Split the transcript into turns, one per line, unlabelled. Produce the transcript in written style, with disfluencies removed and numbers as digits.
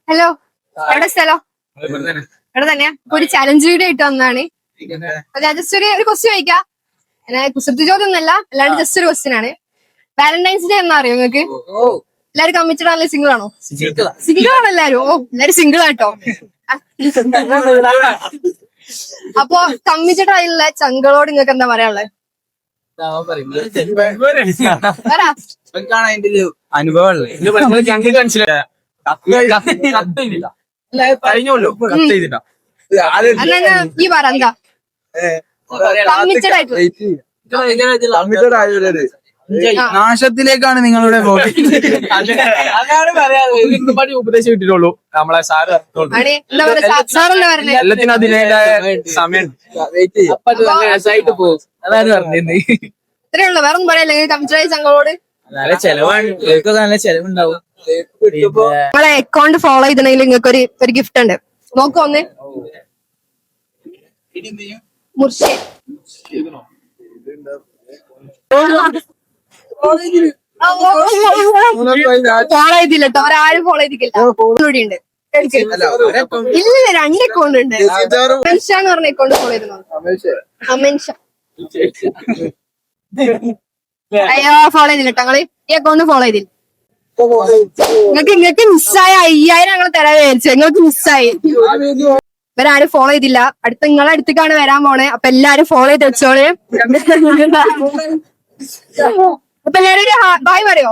Hello, എവിടെ സ്ഥലം? ഇവിടെ തന്നെയാ. ഒരു ചലഞ്ച് വീഡിയോ ഇട്ട് വന്നാണ്. അതെ, ജസ്റ്റ് ഒരു ക്വസ്റ്റ്യൻ ചോദിക്കാം. കുസൃതി ചോദ്യം ഒന്നല്ല, അല്ലാണ്ട് ജസ്റ്റ് ഒരു ക്വസ്റ്റ്യൻ ആണ്. വാലന്റൈൻസ് ഡേ എന്നാ അറിയോ നിങ്ങൾക്ക്? എല്ലാരും കമ്മിറ്റഡ് ആണല്ലോ, സിംഗിൾ ആണോ? സിംഗിൾ ആണോ എല്ലാരും? ഓ, എല്ലാരും സിംഗിൾ ആട്ടോ. അപ്പൊ കമ്മിറ്റഡ് ആയിട്ടുള്ള ചങ്കളോട് നിങ്ങൾക്ക് എന്താ പറയാനുള്ളത്?
അനുഭവം
ഈ പറ എന്താ കമ്മിറ്റഡ് ആയിട്ടുള്ള
നാശത്തിലേക്കാണ് നിങ്ങളുടെ ഉപദേശം കിട്ടിയിട്ടുള്ളൂ. നമ്മളെ സാറ് എല്ലാത്തിനും അതിനേതായ സമയം പോകും. അതാണ് പറഞ്ഞത്.
ഇത്രേ ഉള്ളു, വേറെ ഒന്നും പറയല്ലേ കമ്മിറ്റഡ് ആയ ചങ്കളോട്?
നല്ല ചെലവാണ്, നല്ല ചെലവുണ്ടാവും.
നമ്മളെ അക്കൗണ്ട് ഫോളോ ചെയ്തിട്ടുണ്ടെങ്കിൽ നിങ്ങൾക്ക് ഒരു ഗിഫ്റ്റ് ഉണ്ട്. നോക്കൂ ഒന്ന്. മുർഷി ഫോളോ ചെയ്തില്ല കേട്ടോ, ഒരാരും ഫോളോ ചെയ്തിട്ടില്ല. കൂടി ഉണ്ട്. ഇല്ല, 2 അക്കൗണ്ട് ഉണ്ട്. അമൻഷ എന്ന് പറഞ്ഞ അക്കൗണ്ട് ഫോളോ ചെയ്തു. അമൻഷ അയ്യോ, ഫോളോ ചെയ്തില്ല കേട്ടോ. നിങ്ങള് ഈ അക്കൗണ്ട് ഫോളോ ചെയ്തില്ല. നിങ്ങൾക്ക് മിസ്സായ 5000 ഞങ്ങൾ തരാൻ വിചാരിച്ചു. നിങ്ങൾക്ക് മിസ്സായി. ഇവരാരും ഫോളോ ചെയ്തില്ല. അടുത്ത നിങ്ങളെ അടുത്തേക്കാണ് വരാൻ പോണേ. അപ്പൊ എല്ലാരും ഫോളോ ചെയ്ത് വെച്ചോളെ. അപ്പൊ എല്ലാരും ഒരു ബായ് പറയോ?